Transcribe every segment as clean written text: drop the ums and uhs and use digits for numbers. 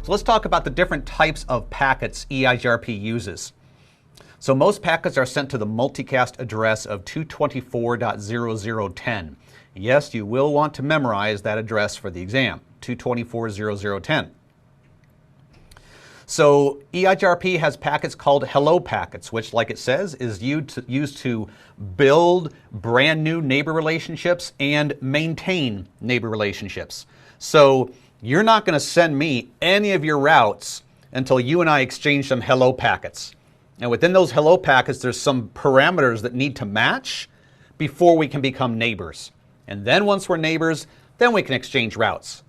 So let's talk about the different types of packets Eigrp uses. So most packets are sent to the multicast address of 224.0010. Yes, you will want to memorize that address for the exam, 224.0010. So Eigrp has packets called hello packets, which, like it says, is used to build brand new neighbor relationships and maintain neighbor relationships. So you're not going to send me any of your routes until you and I exchange some hello packets. And within those hello packets, there's some parameters that need to match before we can become neighbors. And then once we're neighbors, then we can exchange routes.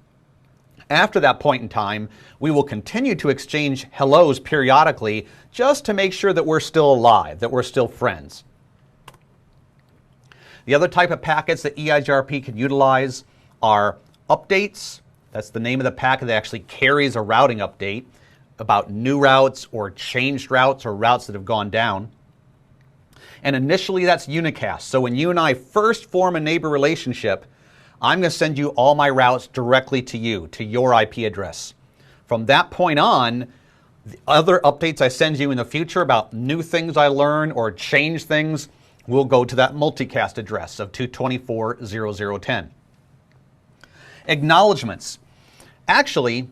After that point in time, we will continue to exchange hellos periodically just to make sure that we're still alive, that we're still friends. The other type of packets that Eigrp can utilize are updates. That's the name of the packet that actually carries a routing update about new routes or changed routes or routes that have gone down. And initially that's unicast. So when you and I first form a neighbor relationship, I'm going to send you all my routes directly to you, to your IP address. From that point on, the other updates I send you in the future about new things I learn or change things will go to that multicast address of 224.0010. Acknowledgements. Actually,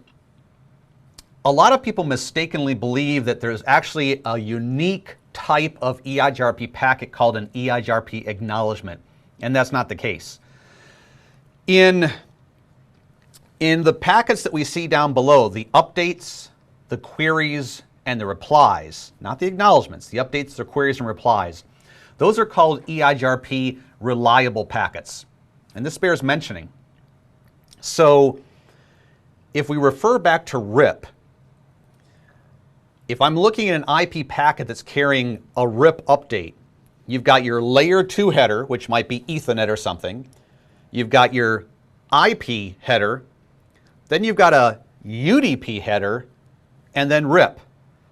a lot of people mistakenly believe that there's actually a unique type of Eigrp packet called an Eigrp acknowledgement, and that's not the case. In the packets that we see down below, the updates, the queries, and the replies, not the acknowledgements, the updates, the queries, and replies, those are called Eigrp reliable packets. And this bears mentioning. So if we refer back to RIP, if I'm looking at an IP packet that's carrying a RIP update, you've got your layer 2 header, which might be Ethernet or something. You've got your IP header, then you've got a UDP header, and then RIP.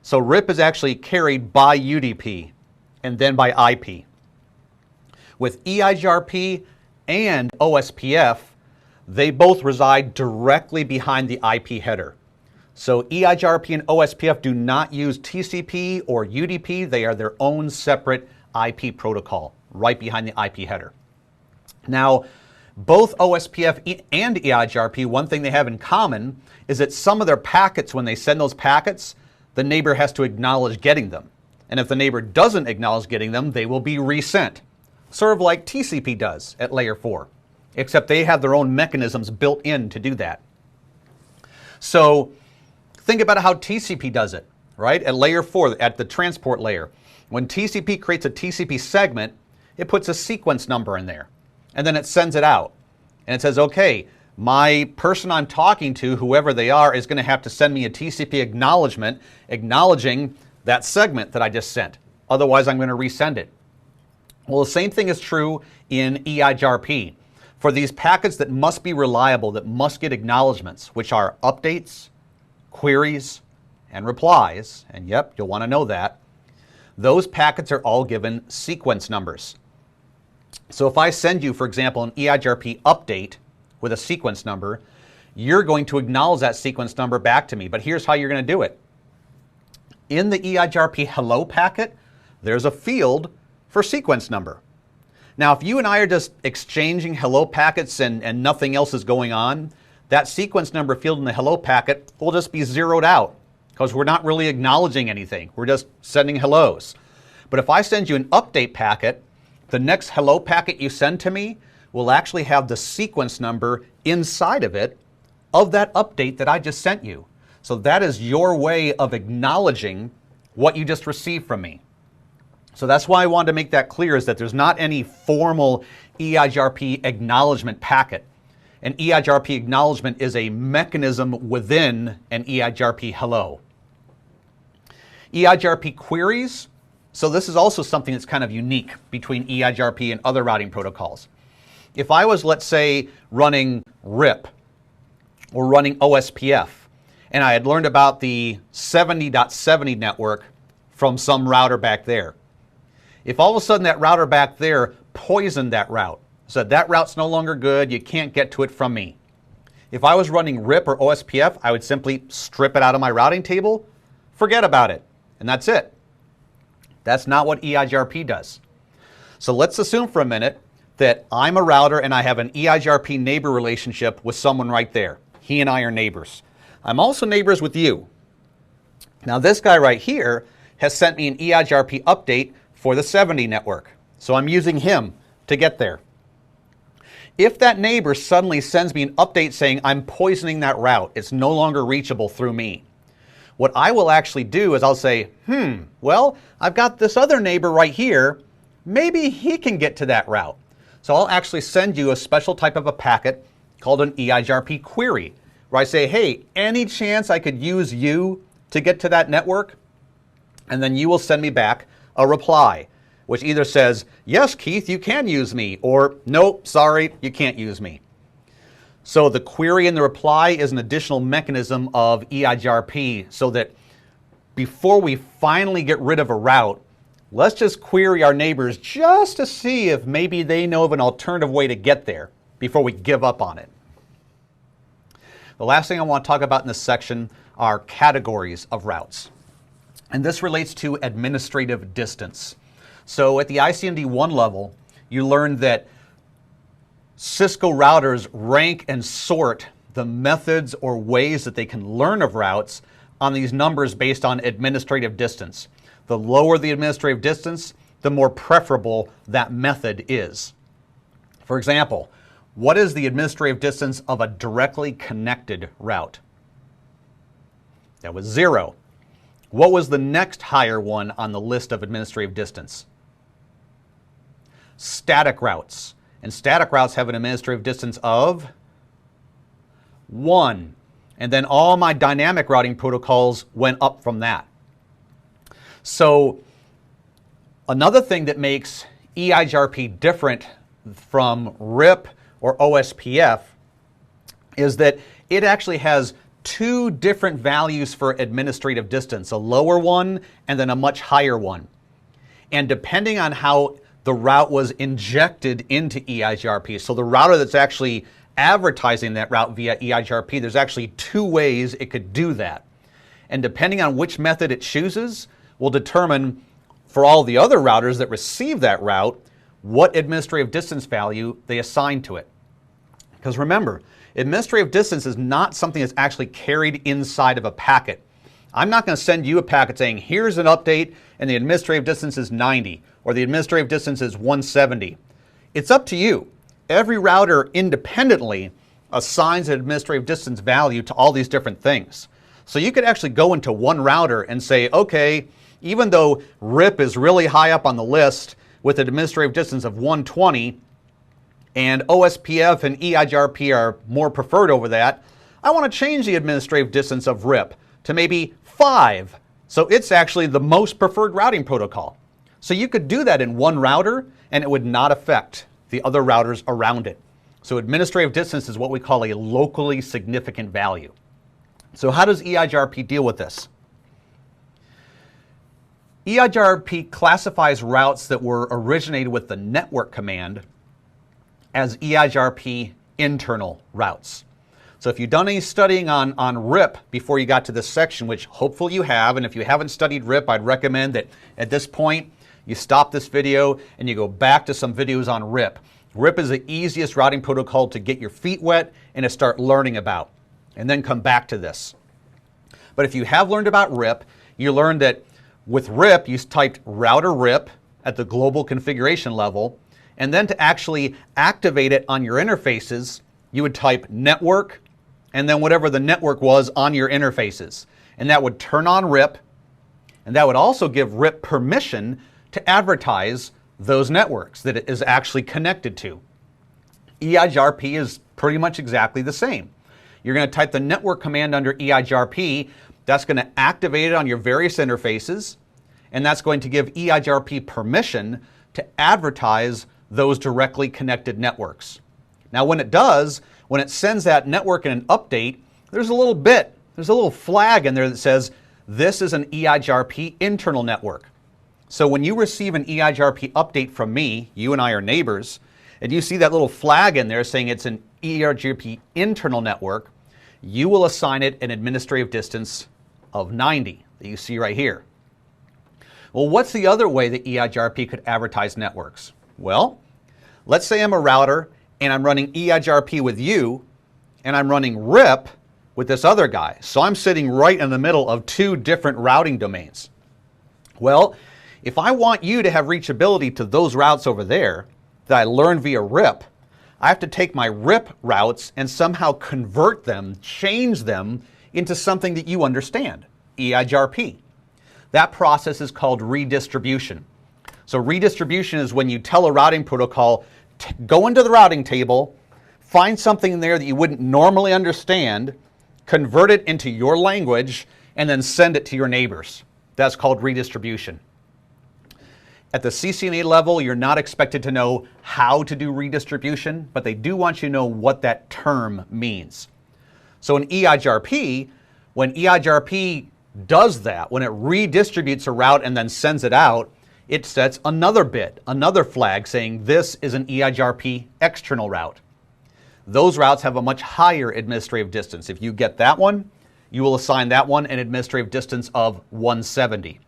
So RIP is actually carried by UDP and then by IP. With Eigrp and OSPF, they both reside directly behind the IP header. So Eigrp and OSPF do not use TCP or UDP. They are their own separate IP protocol right behind the IP header. Now, both OSPF and Eigrp, one thing they have in common is that some of their packets, when they send those packets, the neighbor has to acknowledge getting them. And if the neighbor doesn't acknowledge getting them, they will be resent. Sort of like TCP does at layer 4, except they have their own mechanisms built in to do that. So think about how TCP does it, right? At layer 4, at the transport layer. When TCP creates a TCP segment, it puts a sequence number in there. And then it sends it out. And it says, okay, my person I'm talking to, whoever they are, is going to have to send me a TCP acknowledgement acknowledging that segment that I just sent. Otherwise, I'm going to resend it. Well, the same thing is true in Eigrp. For these packets that must be reliable, that must get acknowledgements, which are updates, queries, and replies, and yep, you'll want to know that, those packets are all given sequence numbers. So if I send you, for example, an Eigrp update with a sequence number, you're going to acknowledge that sequence number back to me. But here's how you're going to do it. In the Eigrp hello packet, there's a field for sequence number. Now, if you and I are just exchanging hello packets and nothing else is going on, that sequence number field in the hello packet will just be zeroed out because we're not really acknowledging anything. We're just sending hellos. But if I send you an update packet, the next hello packet you send to me will actually have the sequence number inside of it of that update that I just sent you. So that is your way of acknowledging what you just received from me. So that's why I wanted to make that clear, is that there's not any formal Eigrp acknowledgement packet. An Eigrp acknowledgement is a mechanism within an Eigrp hello. Eigrp queries. So this is also something that's kind of unique between Eigrp and other routing protocols. If I was, let's say, running RIP or running OSPF, and I had learned about the 70.70 network from some router back there. If all of a sudden that router back there poisoned that route said that route's no longer good, you can't get to it from me. If I was running RIP or OSPF, I would simply strip it out of my routing table, forget about it, and that's it. That's not what EIGRP does. So let's assume for a minute that I'm a router and I have an EIGRP neighbor relationship with someone right there. He and I are neighbors. I'm also neighbors with you. Now this guy right here has sent me an EIGRP update for the 70 network. So I'm using him to get there. If that neighbor suddenly sends me an update saying I'm poisoning that route, it's no longer reachable through me, what I will actually do is I'll say, well, I've got this other neighbor right here. Maybe he can get to that route. So I'll actually send you a special type of a packet called an Eigrp Query, where I say, hey, any chance I could use you to get to that network? And then you will send me back a reply, which either says, yes, Keith, you can use me, or nope, sorry, you can't use me. So the query and the reply is an additional mechanism of EIGRP so that before we finally get rid of a route, let's just query our neighbors just to see if maybe they know of an alternative way to get there before we give up on it. The last thing I want to talk about in this section are categories of routes. And this relates to administrative distance. So at the ICMD 1 level, you learned that Cisco routers rank and sort the methods or ways that they can learn of routes on these numbers based on administrative distance. The lower the administrative distance, the more preferable that method is. For example, what is the administrative distance of a directly connected route? That was 0. What was the next higher one on the list of administrative distance? Static routes. And static routes have an administrative distance of 1. And then all my dynamic routing protocols went up from that. So another thing that makes EIGRP different from RIP or OSPF is that it actually has 2 different values for administrative distance, a lower one and then a much higher one. And depending on how the route was injected into EIGRP, so the router that's actually advertising that route via EIGRP, there's actually 2 ways it could do that. And depending on which method it chooses will determine for all the other routers that receive that route what administrative distance value they assign to it. Because remember, administrative distance is not something that's actually carried inside of a packet. I'm not going to send you a packet saying, here's an update and the administrative distance is 90 or the administrative distance is 170. It's up to you. Every router independently assigns an administrative distance value to all these different things. So you could actually go into one router and say, okay, even though RIP is really high up on the list with an administrative distance of 120 and OSPF and EIGRP are more preferred over that, I want to change the administrative distance of RIP to maybe 5. So it's actually the most preferred routing protocol. So you could do that in one router and it would not affect the other routers around it. So administrative distance is what we call a locally significant value. So how does EIGRP deal with this? EIGRP classifies routes that were originated with the network command as EIGRP internal routes. So if you've done any studying on RIP before you got to this section, which hopefully you have, and if you haven't studied RIP, I'd recommend that at this point you stop this video and you go back to some videos on RIP. RIP is the easiest routing protocol to get your feet wet and to start learning about, and then come back to this. But if you have learned about RIP, you learned that with RIP, you typed router RIP at the global configuration level, and then to actually activate it on your interfaces, you would type network, and then whatever the network was on your interfaces. And that would turn on RIP, and that would also give RIP permission to advertise those networks that it is actually connected to. EIGRP is pretty much exactly the same. You're going to type the network command under EIGRP. That's going to activate it on your various interfaces, and that's going to give EIGRP permission to advertise those directly connected networks. Now when it does, when it sends that network in an update, there's a little flag in there that says, this is an EIGRP internal network. So when you receive an EIGRP update from me, you and I are neighbors, and you see that little flag in there saying it's an Eigrp internal network, you will assign it an administrative distance of 90 that you see right here. Well, what's the other way that Eigrp could advertise networks? Well, let's say I'm a router and I'm running Eigrp with you and I'm running RIP with this other guy. So I'm sitting right in the middle of two different routing domains. Well, if I want you to have reachability to those routes over there that I learned via RIP, I have to take my RIP routes and somehow convert them, change them into something that you understand, Eigrp. That process is called redistribution. So redistribution is when you tell a routing protocol, go into the routing table, find something there that you wouldn't normally understand, convert it into your language, and then send it to your neighbors. That's called redistribution. At the CCNA level, you're not expected to know how to do redistribution, but they do want you to know what that term means. So in Eigrp, when Eigrp does that, when it redistributes a route and then sends it out, it sets another bit, another flag saying this is an Eigrp external route. Those routes have a much higher administrative distance. If you get that one, you will assign that one an administrative distance of 170.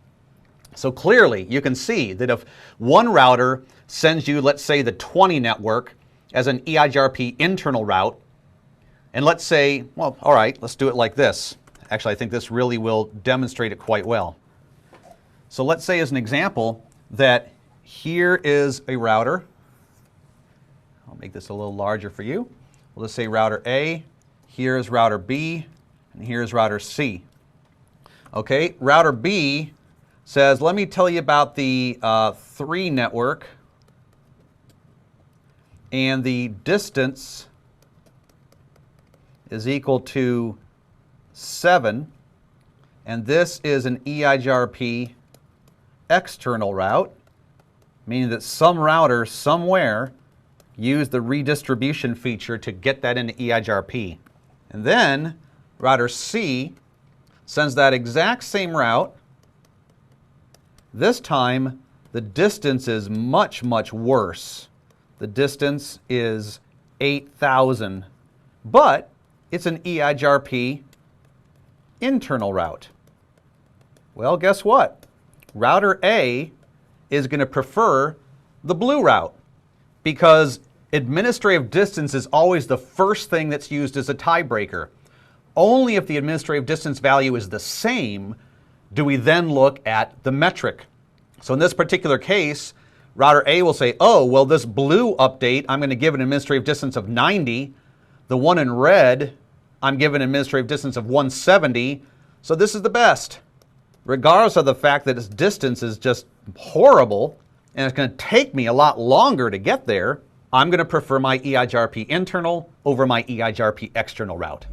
So clearly, you can see that if one router sends you, let's say, the 20 network as an Eigrp internal route, and let's say, well, all right, let's do it like this. Actually, I think this really will demonstrate it quite well. So let's say as an example that here is a router. I'll make this a little larger for you. We'll just say router A, here is router B, and here's router C. Okay, router B says, let me tell you about the 3 network, and the distance is equal to 7, and this is an Eigrp external route, meaning that some router somewhere used the redistribution feature to get that into Eigrp. And then router C sends that exact same route. This time, the distance is much, much worse. The distance is 8,000, but it's an Eigrp internal route. Well, guess what? Router A is going to prefer the blue route because administrative distance is always the first thing that's used as a tiebreaker. Only if the administrative distance value is the same do we then look at the metric. So in this particular case, router A will say, oh, well, this blue update, I'm going to give an administrative distance of 90. The one in red, I'm given an administrative distance of 170. So this is the best. Regardless of the fact that its distance is just horrible and it's going to take me a lot longer to get there, I'm going to prefer my Eigrp internal over my Eigrp external route.